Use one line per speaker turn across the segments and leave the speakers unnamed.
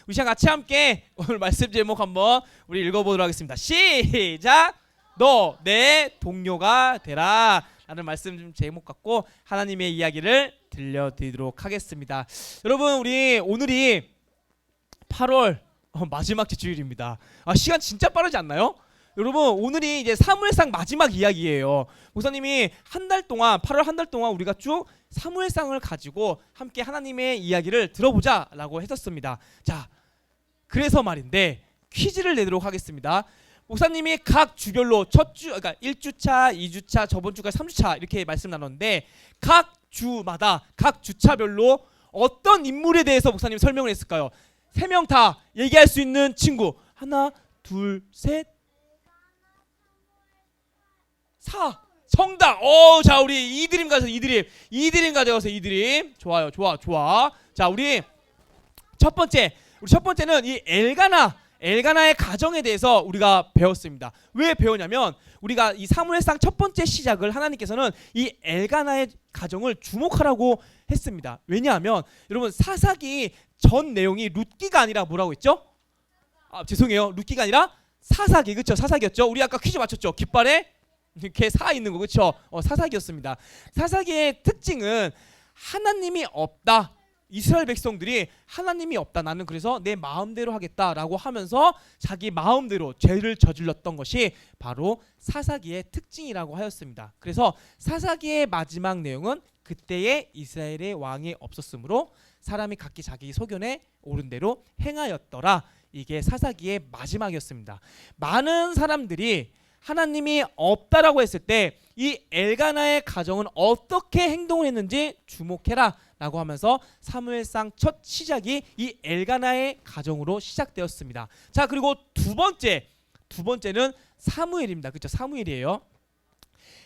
우리 시간 같이 함께 오늘 말씀 제목 한번 우리 읽어보도록 하겠습니다. 시작! 너 내 동료가 되라 라는 말씀 제목 갖고 하나님의 이야기를 들려드리도록 하겠습니다. 여러분, 우리 오늘이 8월 마지막 주일입니다. 시간 진짜 빠르지 않나요? 여러분, 오늘이 이제 사무엘상 마지막 이야기예요. 목사님이 한 달 동안, 8월 한 달 동안 우리가 쭉 사무엘상을 가지고 함께 하나님의 이야기를 들어보자 라고 했었습니다. 자, 그래서 말인데 퀴즈를 내도록 하겠습니다. 목사님이 각 주별로 첫 주, 그러니까 1주차, 2주차, 저번 주가 3주차 이렇게 말씀 나눴는데 각 주마다 각 주차별로 어떤 인물에 대해서 목사님 설명을 했을까요? 3명 다 얘기할 수 있는 친구. 하나, 둘, 셋, 4. 성당. 자, 우리 이드림 가서 이드림 가져가서 이드림. 좋아요. 좋아. 자, 우리 첫 번째는 이 엘가나의 가정에 대해서 우리가 배웠습니다. 왜 배웠냐면 우리가 이 사무엘상 첫 번째 시작을 하나님께서는 이 엘가나의 가정을 주목하라고 했습니다. 왜냐하면 여러분, 사사기 전 내용이 룻기가 아니라 뭐라고 했죠? 죄송해요. 룻기가 아니라 사사기. 그렇죠? 사사기였죠. 우리 아까 퀴즈 맞췄죠? 깃발에 이렇게 사 있는 거. 그렇죠? 사사기였습니다. 사사기의 특징은 하나님이 없다. 이스라엘 백성들이 하나님이 없다. 나는 그래서 내 마음대로 하겠다라고 하면서 자기 마음대로 죄를 저질렀던 것이 바로 사사기의 특징이라고 하였습니다. 그래서 사사기의 마지막 내용은 그때의 이스라엘의 왕이 없었으므로 사람이 각기 자기 소견에 옳은 대로 행하였더라. 이게 사사기의 마지막이었습니다. 많은 사람들이 하나님이 없다라고 했을 때 이 엘가나의 가정은 어떻게 행동을 했는지 주목해라 라고 하면서 사무엘상 첫 시작이 이 엘가나의 가정으로 시작되었습니다. 자, 그리고 두 번째는 사무엘입니다. 그렇죠? 사무엘이에요.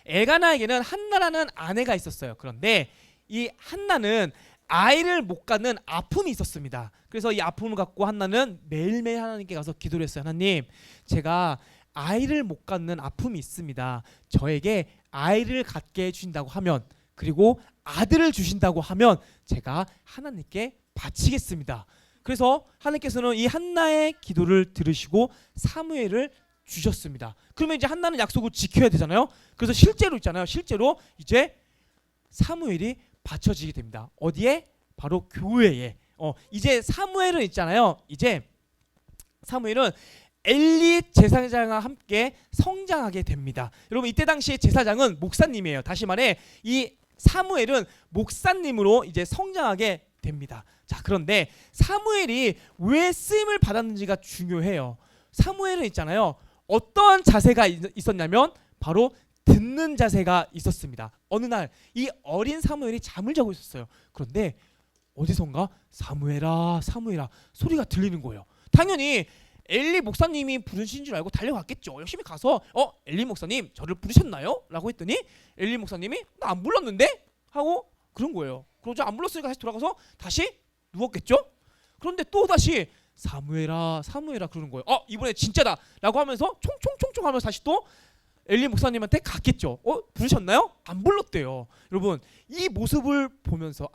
엘가나에게는 한나라는 아내가 있었어요. 그런데 이 한나는 아이를 못 갖는 아픔이 있었습니다. 그래서 이 아픔을 갖고 한나는 매일매일 하나님께 가서 기도를 했어요. 하나님, 제가 아이를 못 갖는 아픔이 있습니다. 저에게 아이를 갖게 해주신다고 하면, 그리고 아들을 주신다고 하면 제가 하나님께 바치겠습니다. 그래서 하나님께서는 이 한나의 기도를 들으시고 사무엘을 주셨습니다. 그러면 이제 한나는 약속을 지켜야 되잖아요. 그래서 실제로 이제 사무엘이 바쳐지게 됩니다. 어디에? 바로 교회에. 이제 사무엘은 있잖아요. 이제 사무엘은 엘리 제사장과 함께 성장하게 됩니다. 여러분, 이때 당시 제사장은 목사님이에요. 다시 말해 이 사무엘은 목사님으로 이제 성장하게 됩니다. 자, 그런데 사무엘이 왜 쓰임을 받았는지가 중요해요. 사무엘은 있잖아요. 어떠한 자세가 있었냐면 바로 듣는 자세가 있었습니다. 어느 날 이 어린 사무엘이 잠을 자고 있었어요. 그런데 어디선가 사무엘아 소리가 들리는 거예요. 당연히 엘리 목사님이 부르신 줄 알고 달려갔겠죠. 열심히 가서 엘리 목사님 저를 부르셨나요? 라고 했더니 엘리 목사님이 나 안 불렀는데? 하고 그런 거예요. 그러자 안 불렀으니까 다시 돌아가서 다시 누웠겠죠. 그런데 또 다시 사무엘아 그러는 거예요. 이번에 진짜다 라고 하면서 총총총총 하면서 다시 또 엘리 목사님한테 갔겠죠. 부르셨나요? 안 불렀대요. 여러분, 이 모습을 보면서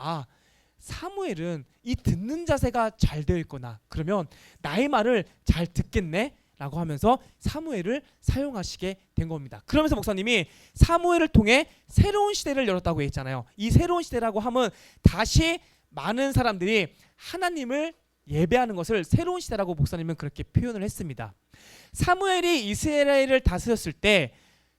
사무엘은 이 듣는 자세가 잘 되어 있거나 그러면 나의 말을 잘 듣겠네 라고 하면서 사무엘을 사용하시게 된 겁니다. 그러면서 목사님이 사무엘을 통해 새로운 시대를 열었다고 했잖아요. 이 새로운 시대라고 하면 다시 많은 사람들이 하나님을 예배하는 것을 새로운 시대라고 목사님은 그렇게 표현을 했습니다. 사무엘이 이스라엘을 다스렸을 때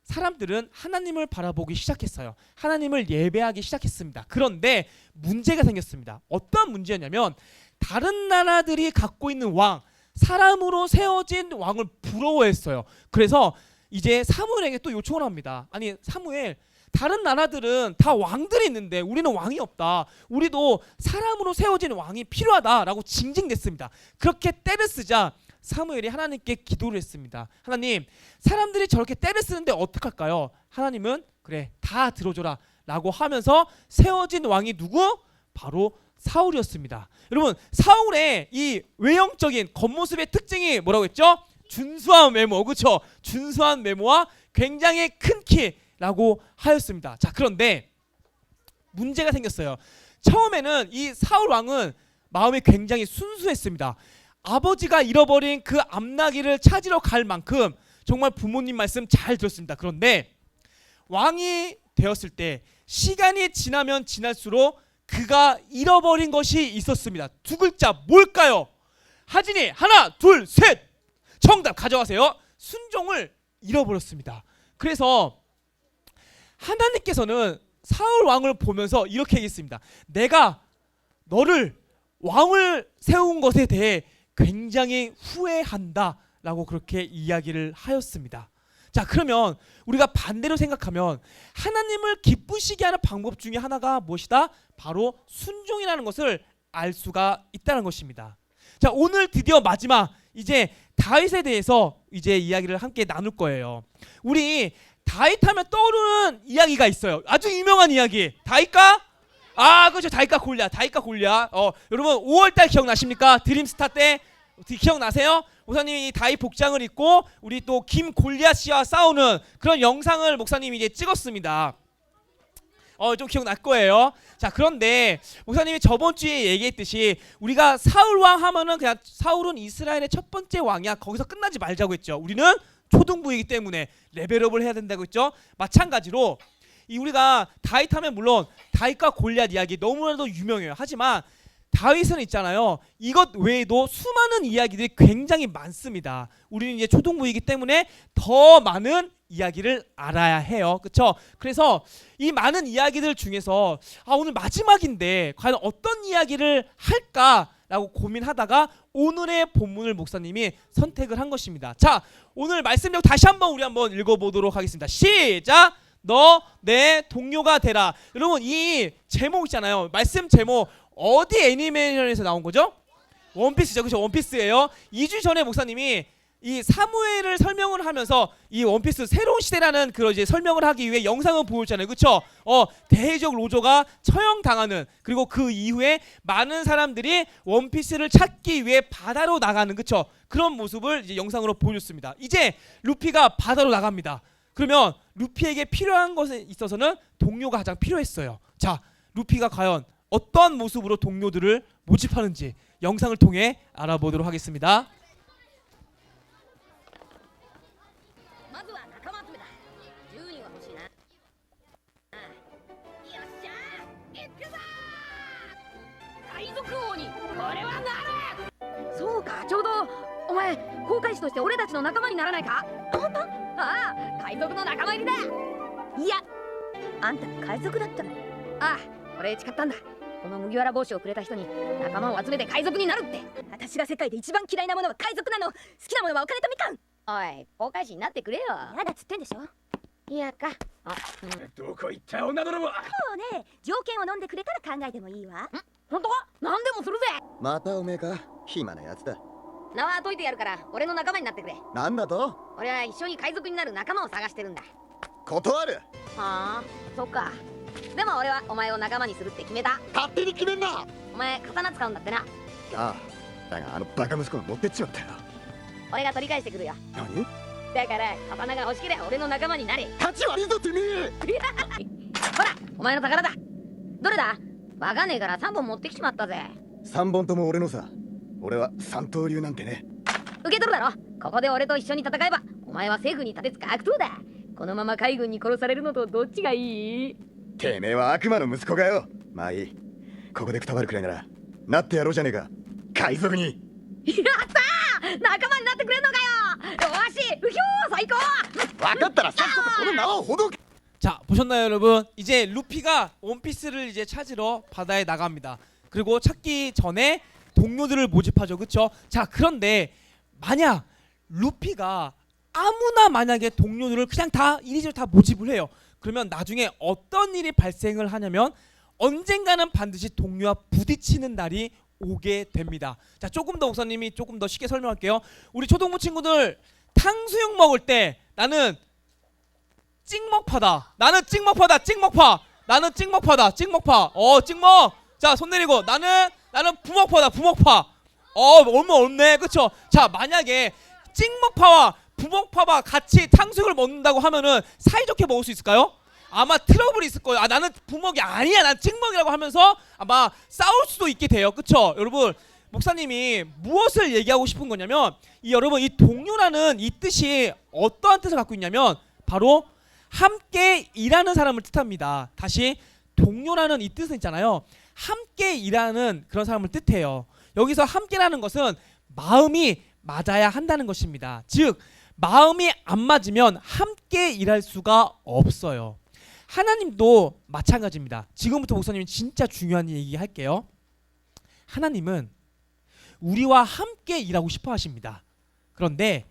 사람들은 하나님을 바라보기 시작했어요. 하나님을 예배하기 시작했습니다. 그런데 문제가 생겼습니다. 어떤 문제였냐면 다른 나라들이 갖고 있는 왕, 사람으로 세워진 왕을 부러워했어요. 그래서 이제 사무엘에게 또 요청을 합니다. 아니 사무엘, 다른 나라들은 다 왕들이 있는데 우리는 왕이 없다. 우리도 사람으로 세워진 왕이 필요하다라고 징징댔습니다. 그렇게 때를 쓰자 사무엘이 하나님께 기도를 했습니다. 하나님, 사람들이 저렇게 때를 쓰는데 어떡할까요? 하나님은 그래, 다 들어줘라 라고 하면서 세워진 왕이 누구? 바로 사울이었습니다. 여러분, 사울의 이 외형적인 겉모습의 특징이 뭐라고 했죠? 준수한 외모, 그렇죠? 준수한 외모와 굉장히 큰 키라고 하였습니다. 자, 그런데 문제가 생겼어요. 처음에는 이 사울 왕은 마음이 굉장히 순수했습니다. 아버지가 잃어버린 그 암나귀를 찾으러 갈 만큼 정말 부모님 말씀 잘 들었습니다. 그런데 왕이 되었을 때 시간이 지나면 지날수록 그가 잃어버린 것이 있었습니다. 두 글자 뭘까요? 하진이 하나 둘 셋 정답 가져가세요. 순종을 잃어버렸습니다. 그래서 하나님께서는 사울 왕을 보면서 이렇게 얘기했습니다. 내가 너를 왕을 세운 것에 대해 굉장히 후회한다 라고 그렇게 이야기를 하였습니다. 자, 그러면 우리가 반대로 생각하면 하나님을 기쁘시게 하는 방법 중에 하나가 무엇이다? 바로 순종이라는 것을 알 수가 있다는 것입니다. 자, 오늘 드디어 마지막 이제 다윗에 대해서 이제 이야기를 함께 나눌 거예요. 우리 다윗 하면 떠오르는 이야기가 있어요. 아주 유명한 이야기. 다윗과 그렇죠. 다윗과 골리앗. 여러분 5월달 기억나십니까? 드림스타 때 기억나세요? 목사님이 다윗 복장을 입고 우리 또 김 골리앗 씨와 싸우는 그런 영상을 목사님이 이제 찍었습니다. 좀 기억날 거예요. 자, 그런데 목사님이 저번 주에 얘기했듯이 우리가 사울 왕 하면은 그냥 사울은 이스라엘의 첫 번째 왕이야. 거기서 끝나지 말자고 했죠. 우리는 초등부이기 때문에 레벨업을 해야 된다고 했죠. 마찬가지로 우리가 다윗 하면 물론 다윗과 골리앗 이야기 너무나도 유명해요. 하지만 다윗은 있잖아요. 이것 외에도 수많은 이야기들이 굉장히 많습니다. 우리는 이제 초등부이기 때문에 더 많은 이야기를 알아야 해요. 그렇죠? 그래서 이 많은 이야기들 중에서 오늘 마지막인데 과연 어떤 이야기를 할까라고 고민하다가 오늘의 본문을 목사님이 선택을 한 것입니다. 자, 오늘 말씀력 다시 한번 우리 한번 읽어보도록 하겠습니다. 시작! 너 내 동료가 되라. 여러분, 이 제목 있잖아요. 말씀 제목 어디 애니메이션에서 나온 거죠? 원피스죠. 그렇죠? 원피스예요. 2주 전에 목사님이 이 사무엘을 설명을 하면서 이 원피스 새로운 시대라는 그런 이제 설명을 하기 위해 영상을 보였잖아요. 그렇죠? 대해적 로저가 처형당하는, 그리고 그 이후에 많은 사람들이 원피스를 찾기 위해 바다로 나가는, 그렇죠? 그런 모습을 이제 영상으로 보여줬습니다. 이제 루피가 바다로 나갑니다. 그러면 루피에게 필요한 것에 있어서는 동료가 가장 필요했어요. 자, 루피가 과연 어떠한 모습으로 동료들을 모집하는지 영상을 통해 알아보도록 하겠습니다.
そうか、ちょうどお前航海士として俺たちの仲間にならないか。本当？海賊の仲間入りだ。いや、あんた海賊だったの。俺誓ったんだ。この麦わら帽子をくれた人に仲間を集めて海賊になるって。私が世界で一番嫌いなものは海賊なの。好きなものはお金とみかん。おい、航海士になってくれよ。やだっつってんでしょ。いやか。
どこ行った女泥棒。
もうね、条件を飲んでくれたら考えてもいいわ。本当か？何でもするぜ。
またおめえか、暇なやつだ。
名は解いてやるから俺の仲間になってくれ。
なんだと？
俺は一緒に海賊になる仲間を探してるんだ。
断る。
はあ、そっか。でも俺はお前を仲間にするって決めた。
勝手に決めんな。
お前刀使うんだってな。
ああ、だがあのバカ息子が持ってっちまったよ。
俺が取り返してくるよ。
何？
だから刀が欲しければ俺の仲間になれ。
立ち悪いぞてめえ。
ほら、お前の宝だ。どれだ？わかんねえから3本持ってきちまったぜ。
3本とも俺のさ。俺は三刀流なんてね。
受け取るだろ。ここで俺と一緒に戦えばお前は政府に立てつく悪党だ。このまま海軍に殺されるのとどっちがいい？
てめえは悪魔の息子がよ。まあいい。ここでくたばるくらいならなってやろうじゃねえか。海賊に。
やったー！仲間になってくれんのかよ。よし、うひょー、最高。
分かったらさっさとこの縄をほどけ。
자, 보셨나요, 여러분? 이제 루피가 원피스를 이제 찾으러 바다에 나갑니다. 그리고 찾기 전에 동료들을 모집하죠. 그렇죠? 자, 그런데 만약 루피가 아무나 만약에 동료들을 그냥 다 이리저리 다 모집을 해요. 그러면 나중에 어떤 일이 발생을 하냐면 언젠가는 반드시 동료와 부딪히는 날이 오게 됩니다. 자, 조금 더 목사님이 조금 더 쉽게 설명할게요. 우리 초등부 친구들 탕수육 먹을 때 나는 찍먹파다. 나는 찍먹파다. 찍먹파. 나는 찍먹파다. 찍먹파. 찍먹. 자, 손 내리고 나는 부먹파다. 부먹파. 얼마 없네. 그쵸? 자, 만약에 찍먹파와 부먹파와 같이 탕수육을 먹는다고 하면은 사이좋게 먹을 수 있을까요? 아마 트러블이 있을 거예요. 나는 부먹이 아니야. 난 찍먹이라고 하면서 아마 싸울 수도 있게 돼요. 그쵸? 여러분, 목사님이 무엇을 얘기하고 싶은 거냐면 여러분, 이 동료라는 이 뜻이 어떠한 뜻을 갖고 있냐면 바로 함께 일하는 사람을 뜻합니다. 다시, 동료라는 이 뜻은 있잖아요. 함께 일하는 그런 사람을 뜻해요. 여기서 함께라는 것은 마음이 맞아야 한다는 것입니다. 즉, 마음이 안 맞으면 함께 일할 수가 없어요. 하나님도 마찬가지입니다. 지금부터 목사님이 진짜 중요한 얘기 할게요. 하나님은 우리와 함께 일하고 싶어 하십니다. 그런데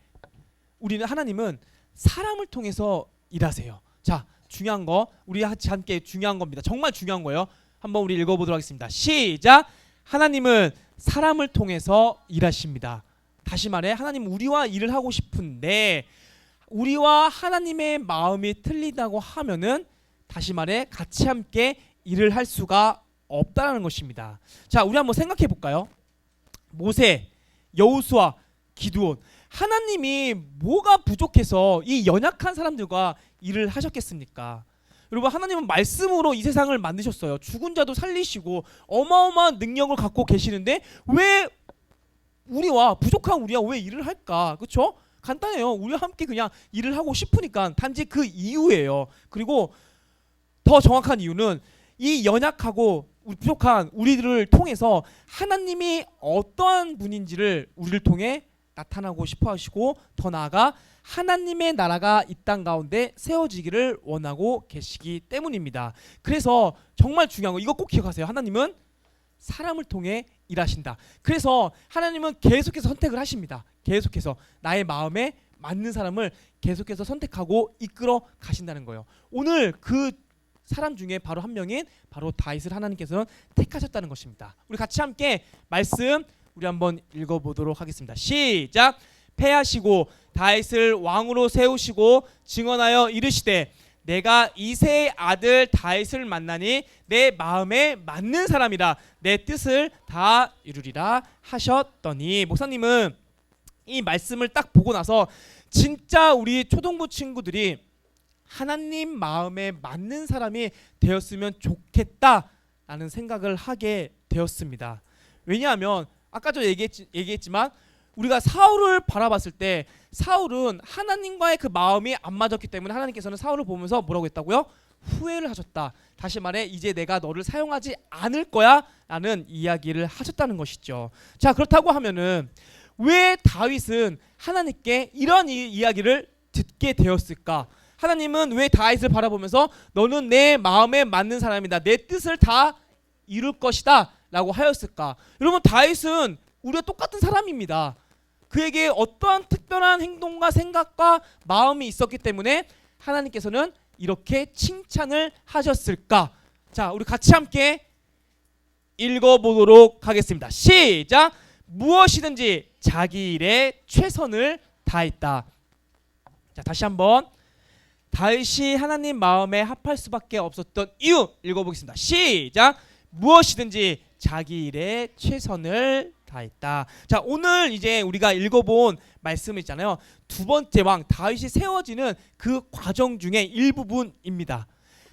하나님은 사람을 통해서 일하세요. 자, 중요한 거, 우리 함께 중요한 겁니다. 정말 중요한 거예요. 한번 우리 읽어보도록 하겠습니다. 시작. 하나님은 사람을 통해서 일하십니다. 다시 말해, 하나님은 우리와 일을 하고 싶은데 우리와 하나님의 마음이 틀리다고 하면은 다시 말해 같이 함께 일을 할 수가 없다는 것입니다. 자, 우리 한번 생각해 볼까요? 모세, 여호수아, 기드온, 하나님이 뭐가 부족해서 이 연약한 사람들과 일을 하셨겠습니까? 여러분, 하나님은 말씀으로 이 세상을 만드셨어요. 죽은 자도 살리시고 어마어마한 능력을 갖고 계시는데 왜 부족한 우리와 왜 일을 할까? 그렇죠? 간단해요. 우리와 함께 그냥 일을 하고 싶으니까, 단지 그 이유예요. 그리고 더 정확한 이유는 이 연약하고 부족한 우리들을 통해서 하나님이 어떠한 분인지를 우리를 통해 나타나고 싶어 하시고, 더 나아가 하나님의 나라가 이 땅 가운데 세워지기를 원하고 계시기 때문입니다. 그래서 정말 중요한 거, 이거 꼭 기억하세요. 하나님은 사람을 통해 일하신다. 그래서 하나님은 계속해서 선택을 하십니다. 계속해서 나의 마음에 맞는 사람을 계속해서 선택하고 이끌어 가신다는 거예요. 오늘 그 사람 중에 바로 한 명인 바로 다윗을 하나님께서는 택하셨다는 것입니다. 우리 같이 함께 말씀 우리 한번 읽어보도록 하겠습니다. 시작. 패하시고 다윗을 왕으로 세우시고 증언하여 이르시되 내가 이새의 아들 다윗을 만나니 내 마음에 맞는 사람이라 내 뜻을 다 이루리라 하셨더니, 목사님은 이 말씀을 딱 보고 나서 진짜 우리 초등부 친구들이 하나님 마음에 맞는 사람이 되었으면 좋겠다라는 생각을 하게 되었습니다. 왜냐하면 아까 저 얘기했지만 우리가 사울을 바라봤을 때 사울은 하나님과의 그 마음이 안 맞았기 때문에 하나님께서는 사울을 보면서 뭐라고 했다고요? 후회를 하셨다. 다시 말해 이제 내가 너를 사용하지 않을 거야 라는 이야기를 하셨다는 것이죠. 자, 그렇다고 하면은 왜 다윗은 하나님께 이런 이야기를 듣게 되었을까? 하나님은 왜 다윗을 바라보면서 너는 내 마음에 맞는 사람이다, 내 뜻을 다 이룰 것이다 라고 하였을까? 여러분, 다윗은 우리가 똑같은 사람입니다. 그에게 어떠한 특별한 행동과 생각과 마음이 있었기 때문에 하나님께서는 이렇게 칭찬을 하셨을까? 자, 우리 같이 함께 읽어보도록 하겠습니다. 시작. 무엇이든지 자기 일에 최선을 다했다. 자, 다시 한번 다윗이 하나님 마음에 합할 수밖에 없었던 이유 읽어보겠습니다. 시작. 무엇이든지 자기 일에 최선을 다했다. 자, 오늘 이제 우리가 읽어본 말씀 있잖아요. 두 번째 왕 다윗이 세워지는 그 과정 중에 일부분입니다.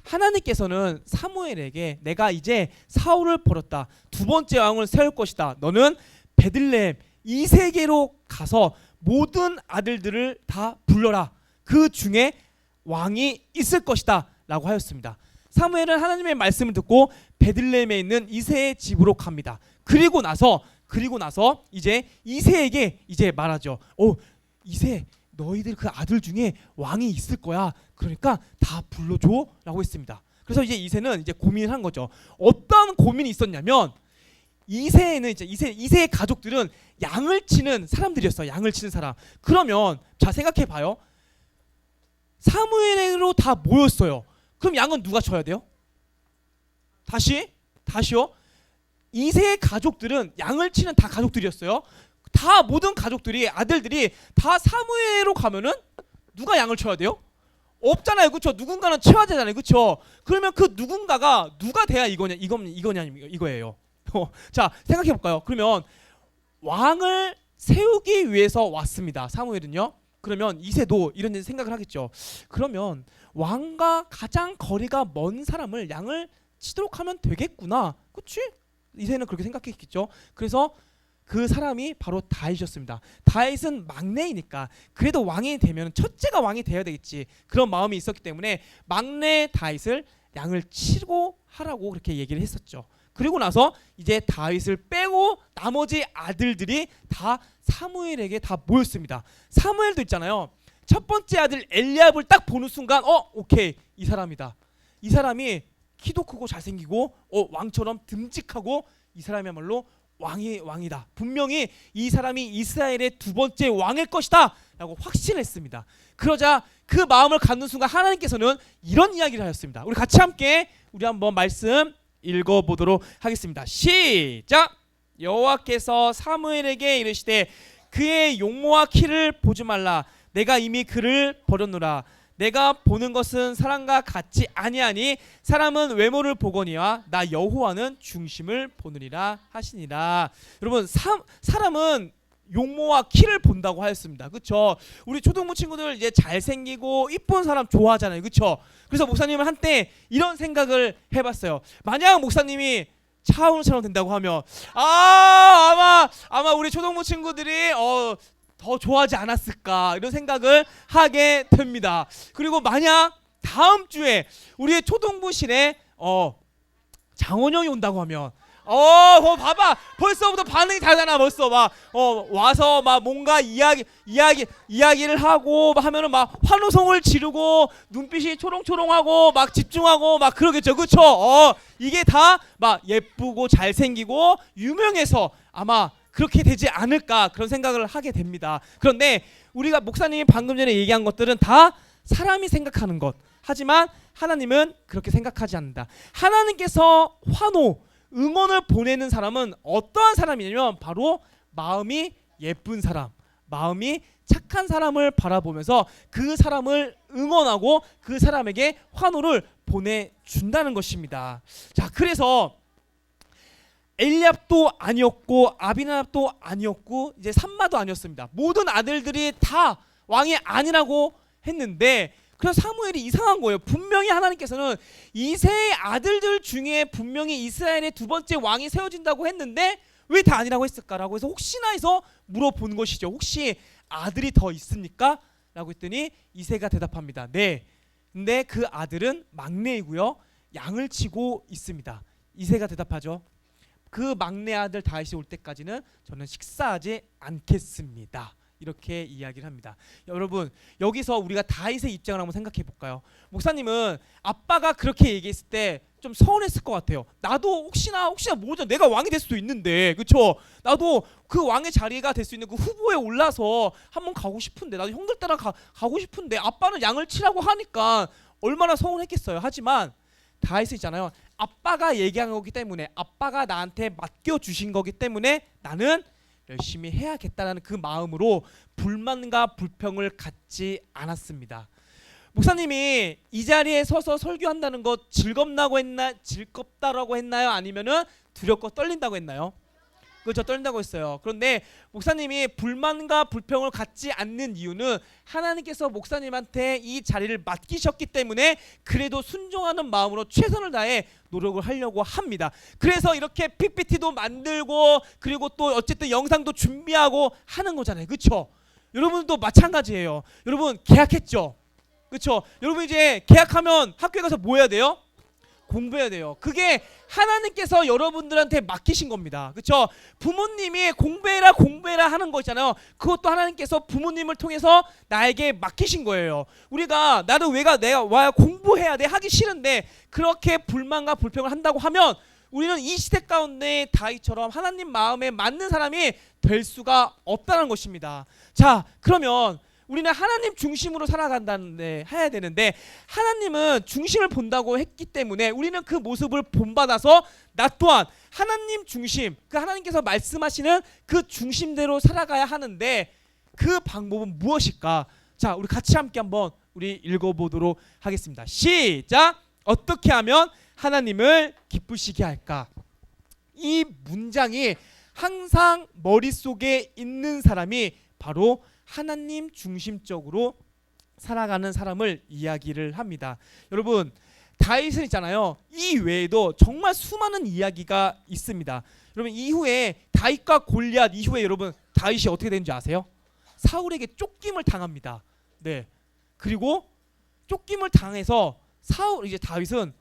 하나님께서는 사무엘에게 내가 이제 사울을 버렸다, 두 번째 왕을 세울 것이다, 너는 베들레헴 이세계로 가서 모든 아들들을 다 불러라, 그 중에 왕이 있을 것이다 라고 하였습니다. 사무엘은 하나님의 말씀을 듣고 베들레헴에 있는 이새의 집으로 갑니다. 그리고 나서 이제 이새에게 이제 말하죠. 이새, 너희들 그 아들 중에 왕이 있을 거야. 그러니까 다 불러줘 라고 했습니다. 그래서 이제 이새는 이제 고민을 한 거죠. 어떤 고민이 있었냐면 이세는 이제 이세의 가족들은 양을 치는 사람들이었어요. 양을 치는 사람. 그러면 자 생각해 봐요. 사무엘에게로 다 모였어요. 그럼 양은 누가 쳐야 돼요? 다시요. 이세의 가족들은 양을 치는 다 가족들이었어요. 다 모든 가족들이 아들들이 다 사무엘로 가면은 누가 양을 쳐야 돼요? 없잖아요, 그렇죠? 누군가는 쳐야 되잖아요, 그렇죠? 그러면 그 누군가가 누가 돼야 이거예요. 자 생각해 볼까요? 그러면 왕을 세우기 위해서 왔습니다. 사무엘은요. 그러면 이세도 이런 생각을 하겠죠. 그러면 왕과 가장 거리가 먼 사람을 양을 치도록 하면 되겠구나. 그렇지? 이세는 그렇게 생각했겠죠. 그래서 그 사람이 바로 다윗이었습니다. 다윗은 막내이니까 그래도 왕이 되면 첫째가 왕이 되어야 되겠지. 그런 마음이 있었기 때문에 막내 다윗을 양을 치고 하라고 그렇게 얘기를 했었죠. 그리고 나서 이제 다윗을 빼고 나머지 아들들이 다 사무엘에게 다 모였습니다. 사무엘도 있잖아요. 첫 번째 아들 엘리압을 딱 보는 순간 오케이 이 사람이다. 이 사람이 키도 크고 잘생기고 왕처럼 듬직하고 이 사람이야말로 왕이다. 분명히 이 사람이 이스라엘의 두 번째 왕일 것이다 라고 확신했습니다. 그러자 그 마음을 갖는 순간 하나님께서는 이런 이야기를 하셨습니다. 우리 같이 함께 우리 한번 말씀 읽어보도록 하겠습니다. 시작. 여호와께서 사무엘에게 이르시되 그의 용모와 키를 보지 말라. 내가 이미 그를 버렸노라. 내가 보는 것은 사람과 같지 아니하니 사람은 외모를 보거니와 나 여호와는 중심을 보느니라 하시니라. 여러분 사람은 용모와 키를 본다고 하였습니다. 그렇죠? 우리 초등부 친구들 이제 잘생기고 이쁜 사람 좋아하잖아요. 그렇죠? 그래서 목사님은 한때 이런 생각을 해봤어요. 만약 목사님이 차은우처럼 된다고 하면 아마 우리 초등부 친구들이 더 좋아하지 않았을까 이런 생각을 하게 됩니다. 그리고 만약 다음 주에 우리의 초등부실에 장원영이 온다고 하면 봐봐 벌써부터 반응이 다르잖아. 벌써 막 와서 막 뭔가 이야기를 하고 막 하면은 막 환호성을 지르고 눈빛이 초롱초롱하고 막 집중하고 막 그러겠죠. 그렇죠? 이게 다 막 예쁘고 잘생기고 유명해서 아마 그렇게 되지 않을까 그런 생각을 하게 됩니다. 그런데 우리가 목사님이 방금 전에 얘기한 것들은 다 사람이 생각하는 것. 하지만 하나님은 그렇게 생각하지 않는다. 하나님께서 응원을 보내는 사람은 어떠한 사람이냐면 바로 마음이 예쁜 사람, 마음이 착한 사람을 바라보면서 그 사람을 응원하고 그 사람에게 환호를 보내준다는 것입니다. 자, 그래서 엘리압도 아니었고 아비나답도 아니었고 이제 삼마도 아니었습니다. 모든 아들들이 다 왕이 아니라고 했는데 그래서 사무엘이 이상한 거예요. 분명히 하나님께서는 이세의 아들들 중에 분명히 이스라엘의 두 번째 왕이 세워진다고 했는데 왜 다 아니라고 했을까라고 해서 혹시나 해서 물어본 것이죠. 혹시 아들이 더 있습니까? 라고 했더니 이세가 대답합니다. 네. 근데 그 아들은 막내이고요. 양을 치고 있습니다. 이세가 대답하죠. 그 막내 아들 다윗이 올 때까지는 저는 식사하지 않겠습니다. 이렇게 이야기를 합니다. 여러분 여기서 우리가 다윗의 입장을 한번 생각해 볼까요? 목사님은 아빠가 그렇게 얘기했을 때 좀 서운했을 것 같아요. 나도 혹시나 모르잖아. 내가 왕이 될 수도 있는데 그렇죠? 나도 그 왕의 자리가 될 수 있는 그 후보에 올라서 한번 가고 싶은데 나도 형들 따라 가고 싶은데 아빠는 양을 치라고 하니까 얼마나 서운했겠어요. 하지만 다윗은 있잖아요. 아빠가 얘기한 거기 때문에 아빠가 나한테 맡겨주신 거기 때문에 나는 열심히 해야겠다는 그 마음으로 불만과 불평을 갖지 않았습니다. 목사님이 이 자리에 서서 설교한다는 것 즐겁다라고 했나요? 아니면은 두렵고 떨린다고 했나요? 그렇죠, 떨린다고 했어요. 그런데 목사님이 불만과 불평을 갖지 않는 이유는 하나님께서 목사님한테 이 자리를 맡기셨기 때문에 그래도 순종하는 마음으로 최선을 다해 노력을 하려고 합니다. 그래서 이렇게 PPT도 만들고 그리고 또 어쨌든 영상도 준비하고 하는 거잖아요. 그렇죠? 여러분도 마찬가지예요. 여러분 계약했죠? 그렇죠? 여러분 이제 계약하면 학교에 가서 뭐 해야 돼요? 공부해야 돼요. 그게 하나님께서 여러분들한테 맡기신 겁니다. 그렇죠? 부모님이 공부해라 하는 거 있잖아요. 그것도 하나님께서 부모님을 통해서 나에게 맡기신 거예요. 우리가 나는 내가 공부해야 돼 하기 싫은데 그렇게 불만과 불평을 한다고 하면 우리는 이 시대 가운데 다윗처럼 하나님 마음에 맞는 사람이 될 수가 없다는 것입니다. 자, 그러면 우리는 하나님 중심으로 살아간다는데 해야 되는데 하나님은 중심을 본다고 했기 때문에 우리는 그 모습을 본받아서 나 또한 하나님 중심, 그 하나님께서 말씀하시는 그 중심대로 살아가야 하는데 그 방법은 무엇일까? 자, 우리 같이 함께 한번 우리 읽어보도록 하겠습니다. 시작! 어떻게 하면 하나님을 기쁘시게 할까? 이 문장이 항상 머릿속에 있는 사람이 바로 하나님 중심적으로 살아가는 사람을 이야기를 합니다. 여러분, 다윗은 있잖아요. 이 외에도 정말 수많은 이야기가 있습니다. 여러분, 이후에 다윗과 골리앗 이후에 여러분 다윗이 어떻게 되는지 아세요? 사울에게 쫓김을 당합니다. 네. 그리고 쫓김을 당해서 이제 다윗은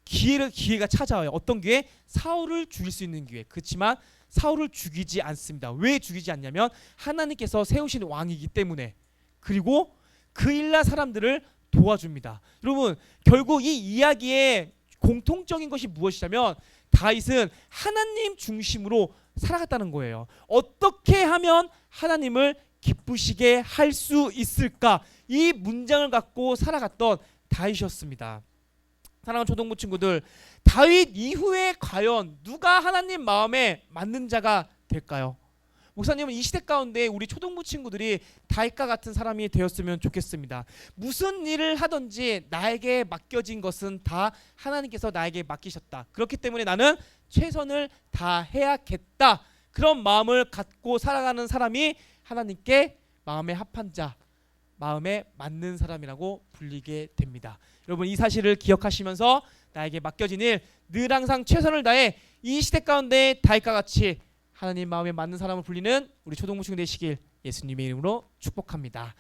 기회가 찾아와요. 어떤 기회? 사울을 죽일 수 있는 기회. 그렇지만 사울을 죽이지 않습니다. 왜 죽이지 않냐면 하나님께서 세우신 왕이기 때문에. 그리고 그 일날 사람들을 도와줍니다. 여러분, 결국 이 이야기의 공통적인 것이 무엇이냐면 다윗은 하나님 중심으로 살아갔다는 거예요. 어떻게 하면 하나님을 기쁘시게 할 수 있을까? 이 문장을 갖고 살아갔던 다윗이었습니다. 사랑하는 초등부 친구들, 다윗 이후에 과연 누가 하나님 마음에 맞는 자가 될까요? 목사님은 이 시대 가운데 우리 초등부 친구들이 다윗과 같은 사람이 되었으면 좋겠습니다. 무슨 일을 하든지 나에게 맡겨진 것은 다 하나님께서 나에게 맡기셨다. 그렇기 때문에 나는 최선을 다해야겠다. 그런 마음을 갖고 살아가는 사람이 하나님께 마음에 합한 자, 마음에 맞는 사람이라고 불리게 됩니다. 여러분, 이 사실을 기억하시면서 나에게 맡겨진 일 늘 항상 최선을 다해 이 시대 가운데 다윗과 같이 하나님 마음에 맞는 사람을 불리는 우리 초등부 친구 되시길 예수님의 이름으로 축복합니다.